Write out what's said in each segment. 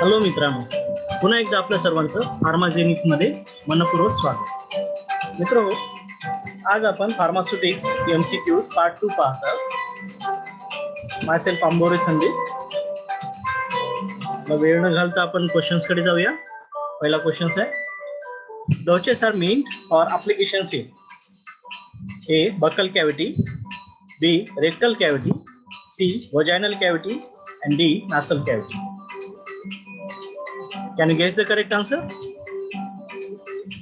Hello मित्रांनो, पुन्हा एकदा आपल्या सर्वांचं फार्माजेनिक मध्ये मनपूर्वक स्वागत. मित्रांनो, आज आपण फार्मास्युटिक्स एमसीक्यू पार्ट 2 पाहत आहोत. मायसेल्फ आंबोरे संदीप. वेळ न घालता आपण क्वेश्चन्स कडे जाऊया. पहिला क्वेश्चन आहे, doses are meant for applications in A. buccal cavity, B. rectal cavity, C. vaginal cavity, and D. nasal cavity. Can you guess the correct answer?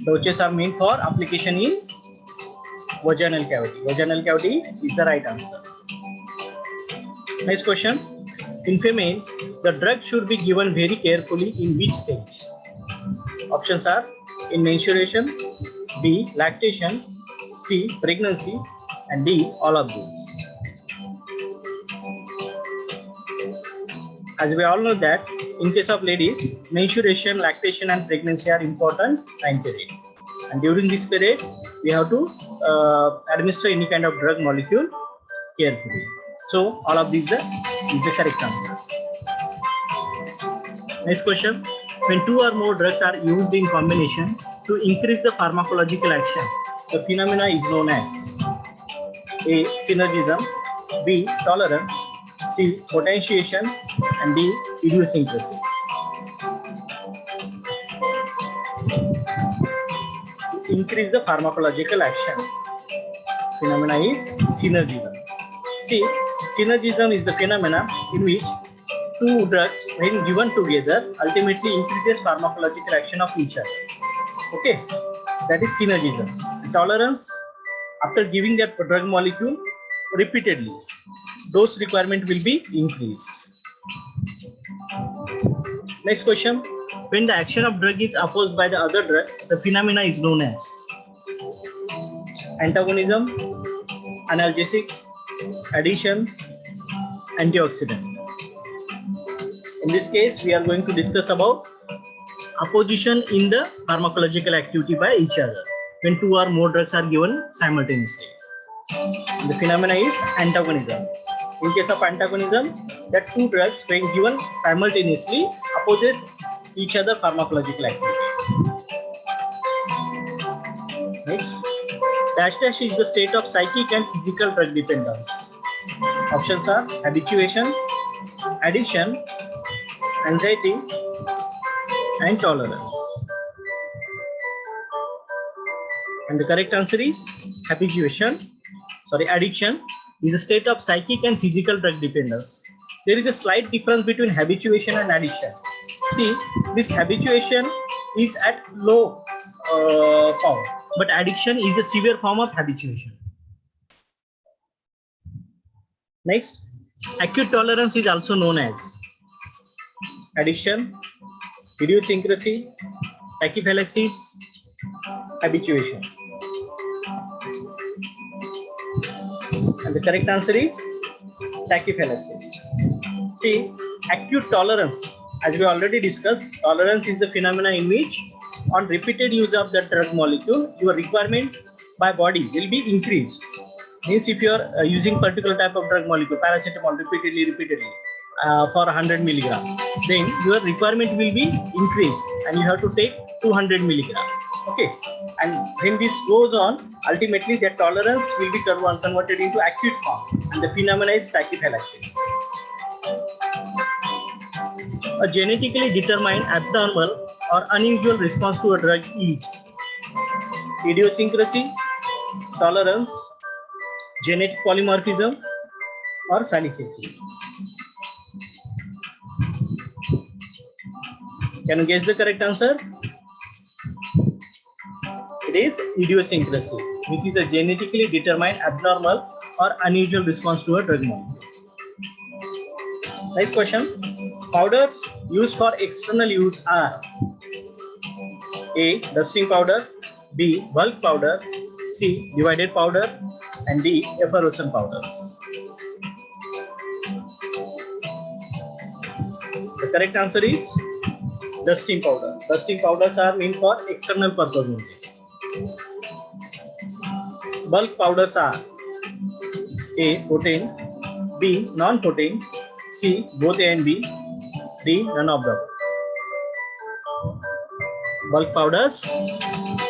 Doses are meant for application in vaginal cavity. Vaginal cavity is the right answer. Next question. In females, the drug should be given very carefully in which stage? Options are in menstruation, B. lactation, C. pregnancy, and D. all of these. As we all know that in case of ladies, menstruation, lactation, and pregnancy are important time period, and during this period we have to administer any kind of drug molecule carefully. So all of these is the correct answer. Next question. When two or more drugs are used in combination to increase the pharmacological action, the phenomena is known as A. synergism, B. tolerance, C. potentiation, and D. idiosyncrasy. Increase the pharmacological action. Phenomena is synergism. See, synergism is the phenomena in which two drugs, when given together, ultimately increases pharmacological action of each other. Okay, that is synergism. Tolerance, after giving that drug molecule repeatedly, dose requirement will be increased. Next question. When the action of drug is opposed by the other drug, the phenomena is known as antagonism, analgesic, addition, antioxidant. In this case, we are going to discuss about opposition in the pharmacological activity by each other when two or more drugs are given simultaneously. The phenomena is antagonism. In case of antagonism, that two drugs when given simultaneously opposes each other pharmacological activity. Next, dash is the state of psychic and physical drug dependence. Options are habituation, addiction, anxiety, and tolerance. And the correct answer is addiction is a state of psychic and physical drug dependence. There is a slight difference between habituation and addiction. See, this habituation is at low form, but addiction is a severe form of habituation. Next, acute tolerance is also known as addiction, idiosyncrasy, tachyphylaxis, habituation. And the correct answer is tachyphylaxis. See, acute tolerance, as we already discussed, tolerance is the phenomena in which on repeated use of the drug molecule, your requirement by body will be increased. Means if you are using particular type of drug molecule, paracetamol repeatedly for 100 milligram, then your requirement will be increased and you have to take 200 milligram. Okay, and when this goes on, ultimately that tolerance will be converted into acute form, and the phenomena is tachyphylaxis. A genetically determined abnormal or unusual response to a drug is idiosyncrasy, tolerance, genetic polymorphism, or salicylic. Can you guess the correct answer? It is idiosyncrasy, which is a genetically determined abnormal or unusual response to a drug molecule. Next question. Powders used for external use are A. dusting powder, B. bulk powder, C. divided powder, and D. effervescent powders. The correct answer is dusting powder. Dusting powders are meant for external purpose only. Bulk powders are A. potent, B. non-potent, C. Both A and B. D. None of the above. Bulk powders,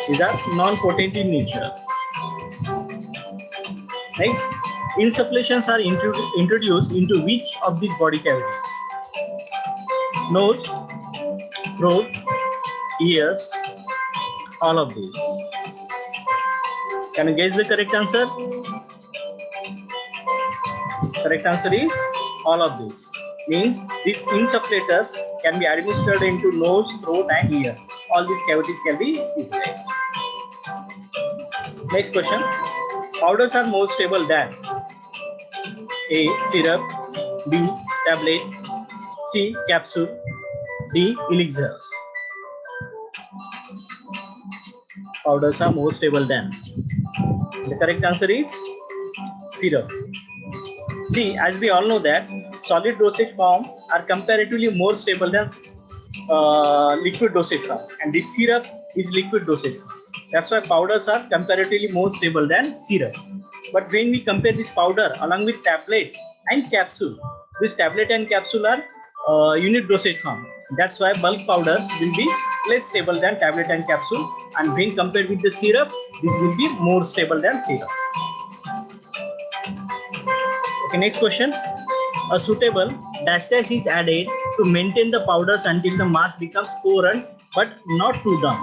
these are non-potent in nature. Next, insufflations are introduced into which of these body cavities? Nose, throat, ears, all of these. Can you guess the correct answer? Correct answer is all of these. Means these insufflators can be administered into nose, throat and ear. All these cavities can be utilized. Next question. Powders are more stable than A. Syrup, B. Tablet, C. Capsule, D. elixirs. Powders are more stable than. The correct answer is syrup. See, as we all know that solid dosage forms are comparatively more stable than liquid dosage form, and this syrup is liquid dosage form. That's why powders are comparatively more stable than syrup. But when we compare this powder along with tablet and capsule, this tablet and capsule are unit dosage form. That's why bulk powders will be less stable than tablet and capsule, and when compared with the syrup, this will be more stable than syrup. Okay, next question. A suitable dash dash is added to maintain the powders until the mass becomes coherent but not too dark.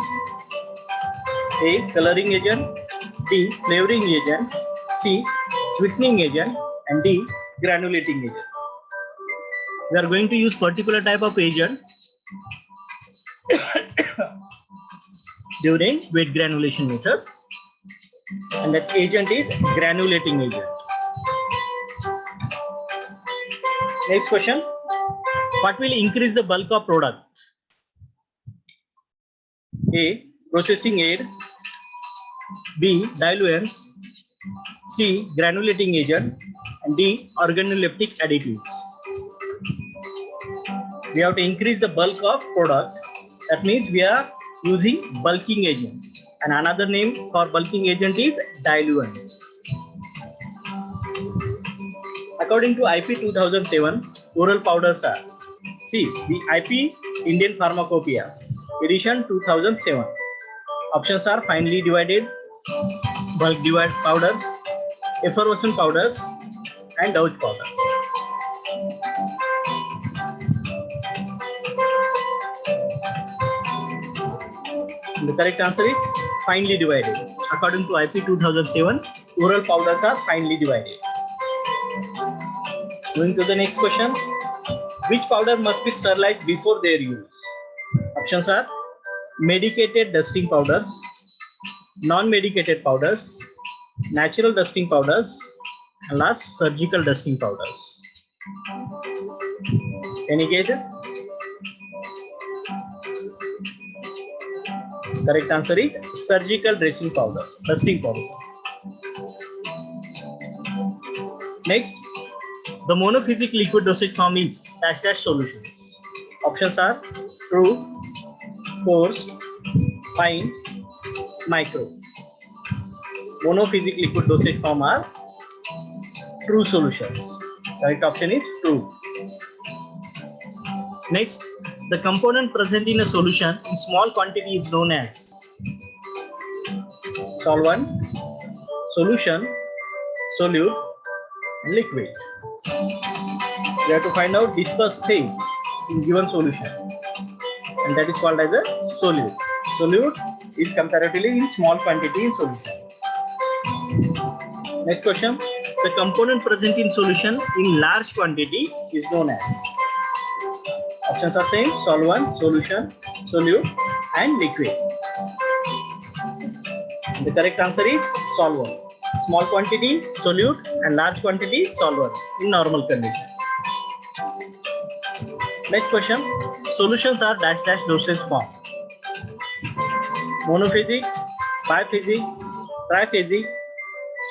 A. Coloring agent, B. Flavoring agent, C. Sweetening agent, and D. Granulating agent. We are going to use particular type of agent during wet granulation method, and that agent is granulating agent. Next question. What will increase the bulk of product? A. Processing aid, B. Diluents, C. Granulating agent, and D. Organoleptic additives. We have to increase the bulk of product. That means we are using bulking agent, and another name for bulking agent is diluent. According to IP 2007, oral powders are. See, the IP Indian Pharmacopoeia edition 2007. Options are finely divided, bulk divided powders, effervescent powders, and Dow's powders. The correct answer is finely divided. According to IP 2007, oral powders are finely divided. Moving to the next question. Which powder must be sterilized before their use? Options are medicated dusting powders, non-medicated powders, natural dusting powders, and last surgical dusting powders. Any guesses? Correct answer is surgical dusting powder. Next, the monophasic liquid dosage form is dash dash solutions. Options are true, coarse, fine, micro. Monophasic liquid dosage form are true solutions. Correct option is true. Next, the component present in a solution in small quantity is known as solvent, solution, solute, and liquid. We have to find out dispersed phase in given solution, and that is called as a solute. Solute is comparatively in small quantity in solution. Next question. The component present in solution in large quantity is known as. Options are same: solvent, solution, solute, and liquid. The correct answer is solvent. Small quantity solute and large quantity solvent in normal condition. Next question. Solutions are dash dash dosage form. Monophasic, biphasic, triphasic,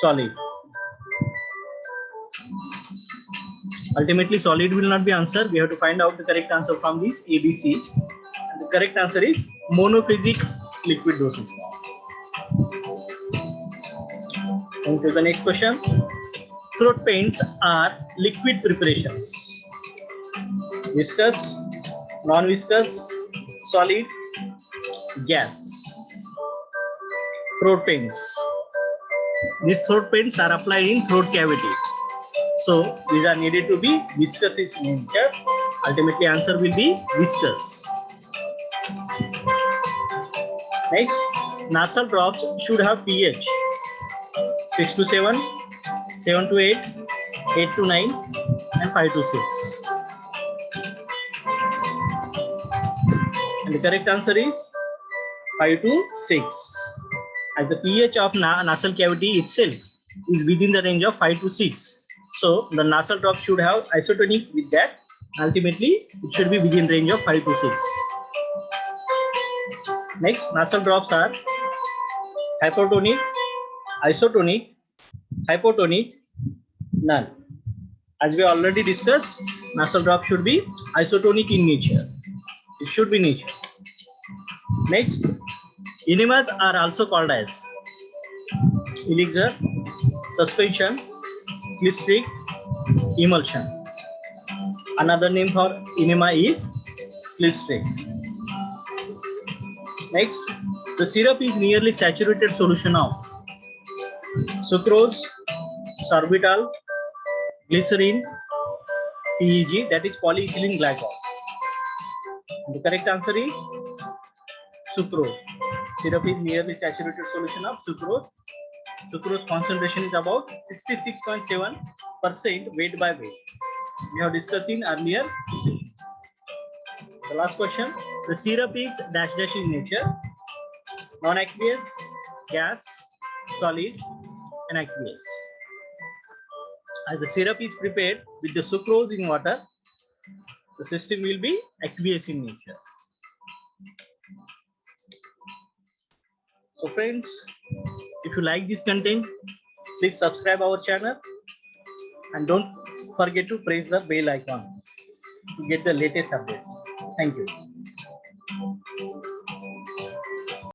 solid. Ultimately, solid will not be answered. We have to find out the correct answer from this ABC. And the correct answer is monophasic liquid dosage form. On to the next question. Throat paints are liquid preparations. viscous, non-viscous, solid, gas. Throat pains. These throat pains are applied in throat cavity. So these are needed to be viscous in nature. Ultimately, answer will be viscous. Next, nasal drops should have pH 6 to 7, 7 to 8, 8 to 9, and 5 to 6. And the correct answer is 5 to 6. As the pH of nasal cavity itself is within the range of 5 to 6. So the nasal drop should have isotonic with that. Ultimately, it should be within range of 5 to 6. Next, nasal drops are hypertonic, isotonic, hypotonic, none. As we already discussed, nasal drop should be isotonic in nature. It should be nature. Next, enemas are also called as elixir, suspension, clystric, emulsion. Another name for enema is clystric. Next, the syrup is nearly saturated solution of sucrose, sorbitol, glycerin, PEG, that is polyethylene glycol. The correct answer is sucrose. Syrup is nearly saturated solution of sucrose. Sucrose concentration is about 66.7% weight by weight. We have discussed in earlier session. The last question. The syrup is dash dash in nature. Non-aqueous, gas, solid, and aqueous. As the syrup is prepared with the sucrose in water, the system will be aqueous in nature. So friends, if you like this content, please subscribe our channel and don't forget to press the bell icon to get the latest updates. Thank you.